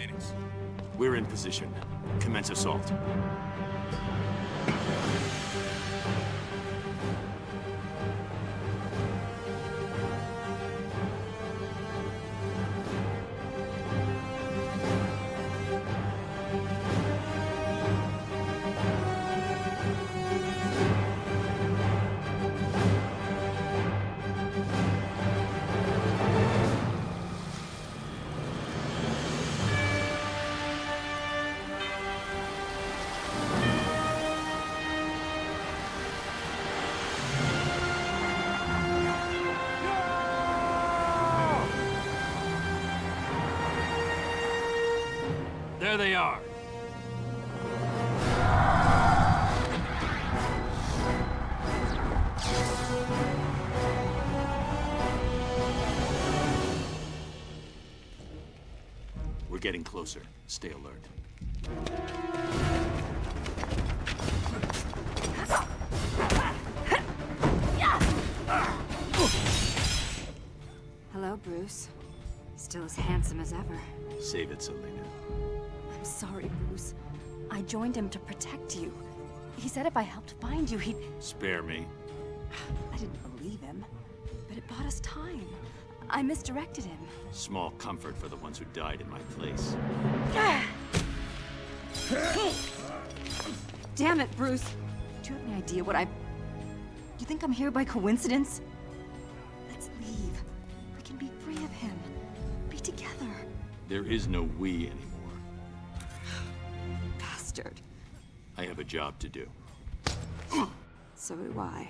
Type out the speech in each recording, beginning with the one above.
minutes. We're in position. Commence assault. There they are. We're getting closer. Stay alert. Hello, Bruce. Still as handsome as ever. Save it, Selena. I'm sorry, Bruce. I joined him to protect you. He said if I helped find you, he'd... Spare me. I didn't believe him, but it bought us time. I misdirected him. Small comfort for the ones who died in my place. Damn it, Bruce. Do you have any idea what I... You think I'm here by coincidence? Let's leave. We can be free of him. Be together. There is no we anymore. Bastard. I have a job to do. So do I.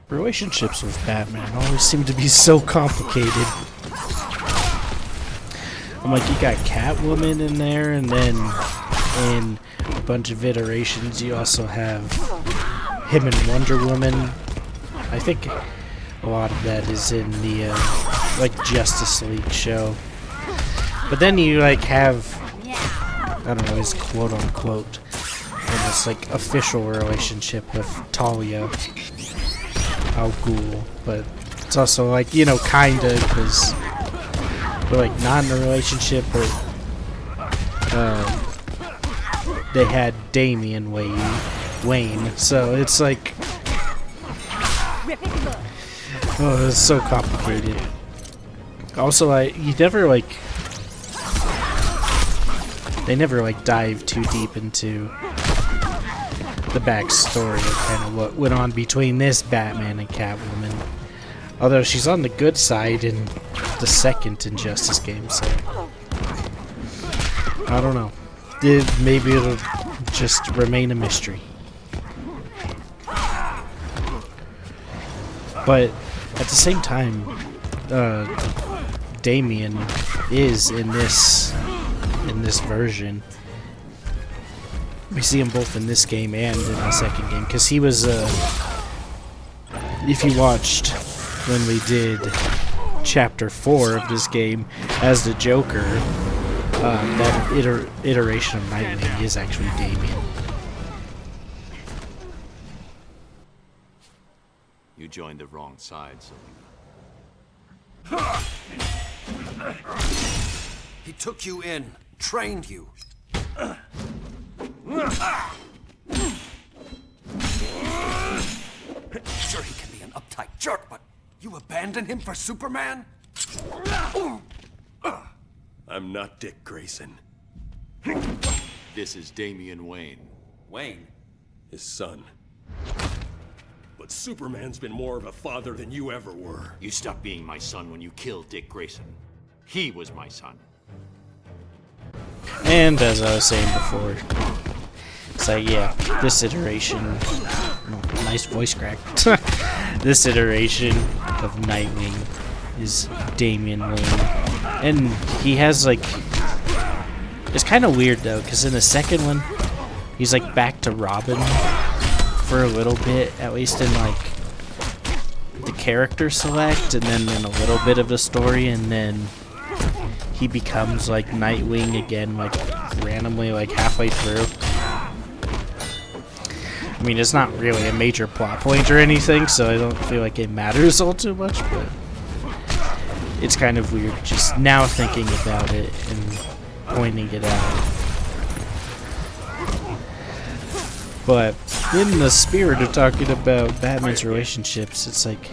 Relationships with Batman always seem to be so complicated. I'm like, you got Catwoman in there, and then in a bunch of iterations you also have him and Wonder Woman. I think a lot of that is in the like Justice League show. But then you like have, I don't know, his quote unquote, almost like official relationship with Talia al Ghul, but it's also like, you know, kinda, because we're like not in a relationship, but they had Damian Wayne, so it's like, oh, it's so complicated. Also, you never like, they never like dive too deep into the backstory of kind of what went on between this Batman and Catwoman. Although she's on the good side in the second Injustice game, so I don't know. Maybe it'll just remain a mystery. But at the same time, Damian is in this version. We see him both in this game and in the second game, because he was, if you watched when we did Chapter 4 of this game as the Joker, that iteration of Nightwing is actually Damian. You joined the wrong side, Selena. He took you in, trained you. Sure, he can be an uptight jerk, but you abandon him for Superman? I'm not Dick Grayson. This is Damian Wayne. Wayne? His son. But Superman's been more of a father than you ever were. You stopped being my son when you killed Dick Grayson. He was my son. And as I was saying before, it's like, yeah, this iteration, nice voice crack. This iteration of Nightwing is Damian Wayne, and he has like, it's kind of weird though, because in the second one, he's like back to Robin for a little bit, at least in like the character select, and then in a little bit of the story, and then he becomes like Nightwing again, like randomly, like halfway through. I mean, it's not really a major plot point or anything, so I don't feel like it matters all too much, but it's kind of weird just now thinking about it and pointing it out. But in the spirit of talking about Batman's relationships, it's like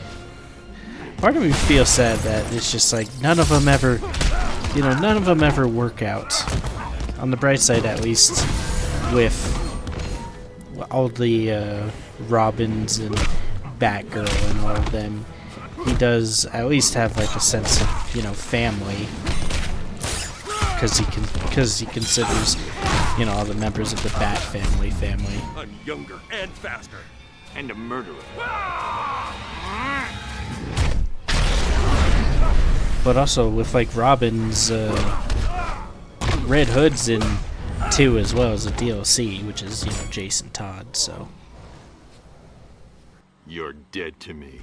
part of me feels sad that it's just like none of them ever work out. On the bright side, at least, with all the Robins and Batgirl and all of them, he does at least have like a sense of family, because he considers all the members of the Bat family. I'm younger and faster. And a murderer. But also with like Robin's Red Hood's in 2 as well as a DLC, which is Jason Todd. So You're dead to me.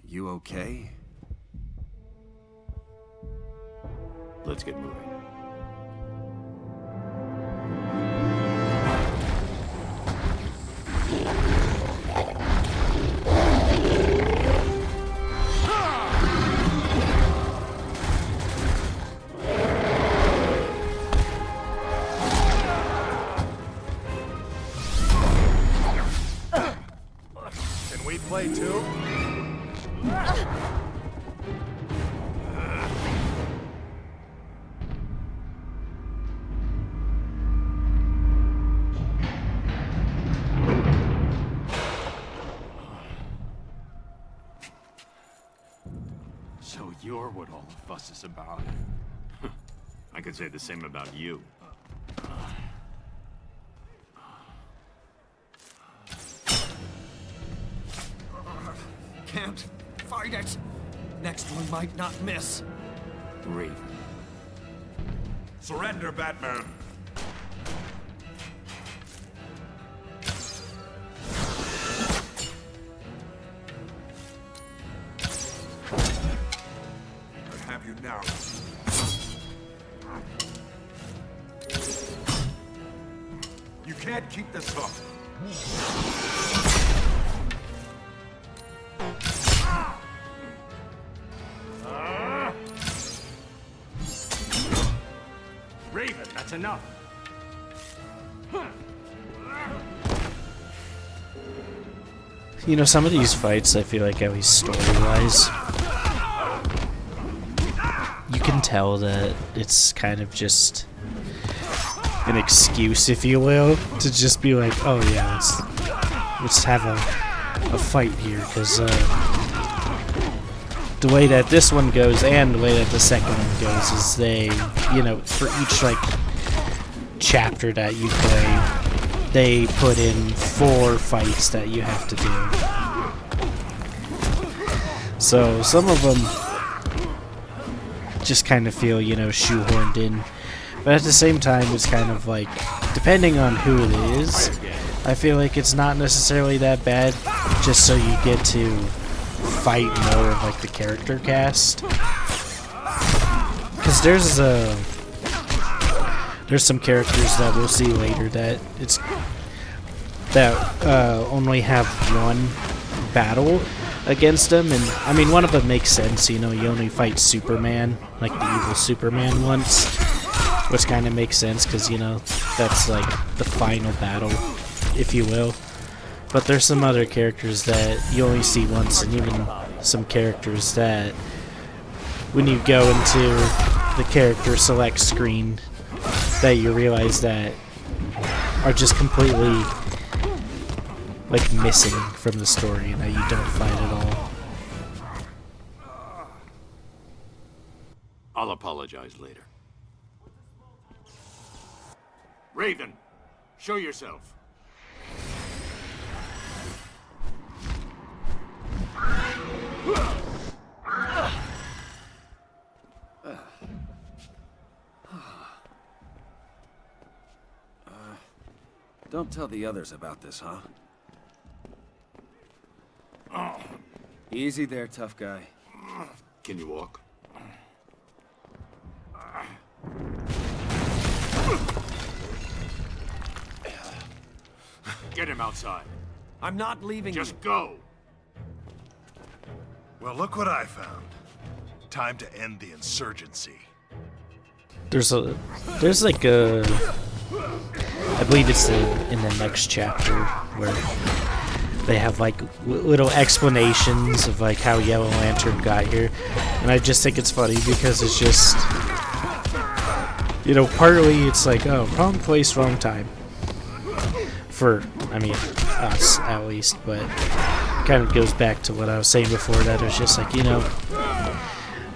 You okay? Let's get moving. Can we play too? So you're what all the fuss is about. I could say the same about you. Can't fight it. Next one might not miss. Raven. Surrender, Batman. I have you now. You can't keep this up. Raven, that's enough. some of these fights, I feel like at least story-wise, you can tell that it's kind of just an excuse, if you will, to just be like, oh yeah, let's have a fight here, because the way that this one goes and the way that the second one goes is they, for each like chapter that you play, they put in 4 fights that you have to do. So some of them just kind of feel, shoehorned in. But at the same time, it's kind of like, depending on who it is, I feel like it's not necessarily that bad, just so you get to fight more of like the character cast. Because there's some characters that we'll see later that only have one battle against them, and I mean one of them makes sense. You only fight Superman, like the evil Superman once, which kind of makes sense because that's like the final battle, if you will. But there's some other characters that you only see once, and even some characters that when you go into the character select screen, that you realize that are just completely like missing from the story and that you don't fight at all. I'll apologize later. Raven, show yourself. Don't tell the others about this, huh? Easy there, tough guy. Can you walk? Get him outside. I'm not leaving Just you. go! Well, look what I found. Time to end the insurgency. There's like a, I believe it's in the next chapter where they have like little explanations of like how Yellow Lantern got here, and I just think it's funny because it's just, you know, partly it's like, oh, wrong place, wrong time. For, I mean, us at least, but it kind of goes back to what I was saying before, that it's just like, you know,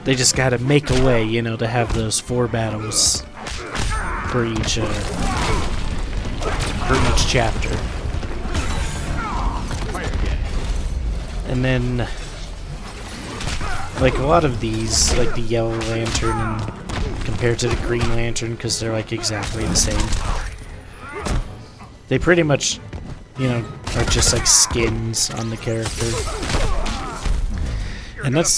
they just gotta make a way, you know, to have those 4 battles for each chapter. And then, like, a lot of these, like the Yellow Lantern and compared to the Green Lantern, because they're like exactly the same, they pretty much, you know, are just like skins on the character. And that's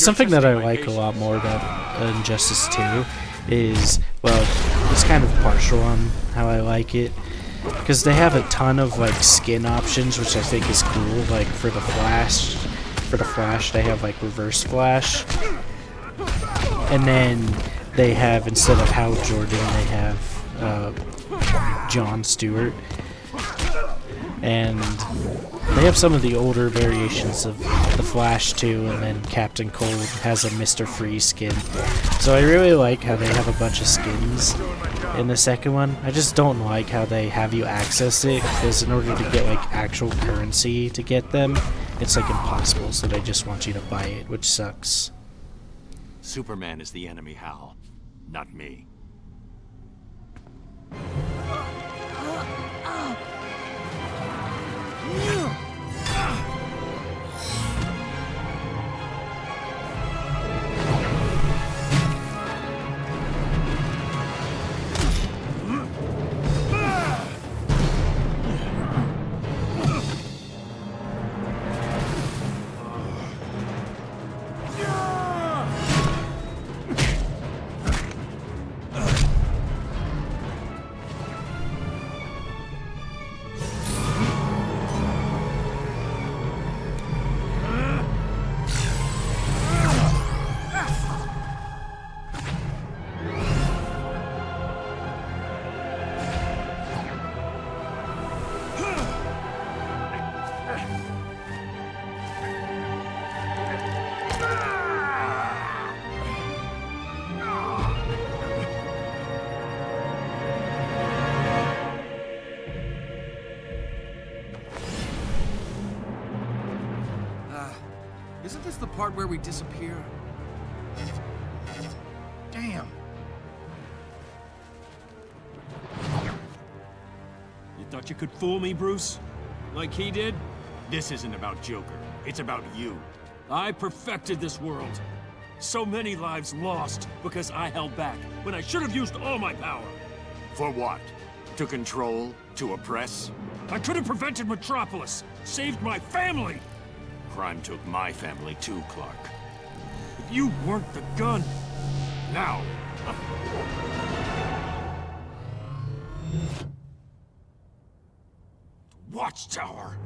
something that I like a lot more about Injustice 2, is, well, it's kind of partial on how I like it, because they have a ton of like skin options, which I think is cool. Like for the Flash, they have like Reverse Flash, and then they have, instead of Hal Jordan, they have John Stewart, and they have some of the older variations of the Flash too, and then Captain Cold has a Mr. Freeze skin. So I really like how they have a bunch of skins in the second one. I just don't like how they have you access it, because in order to get like actual currency to get them, it's like impossible, so they just want you to buy it, which sucks. Superman is the enemy, Hal. Not me. Isn't this the part where we disappear? Damn. You thought you could fool me, Bruce? Like he did? This isn't about Joker. It's about you. I perfected this world. So many lives lost because I held back, when I should have used all my power. For what? To control? To oppress? I could have prevented Metropolis, saved my family. Crime took my family too, Clark. If you weren't the gun. Now! Watchtower.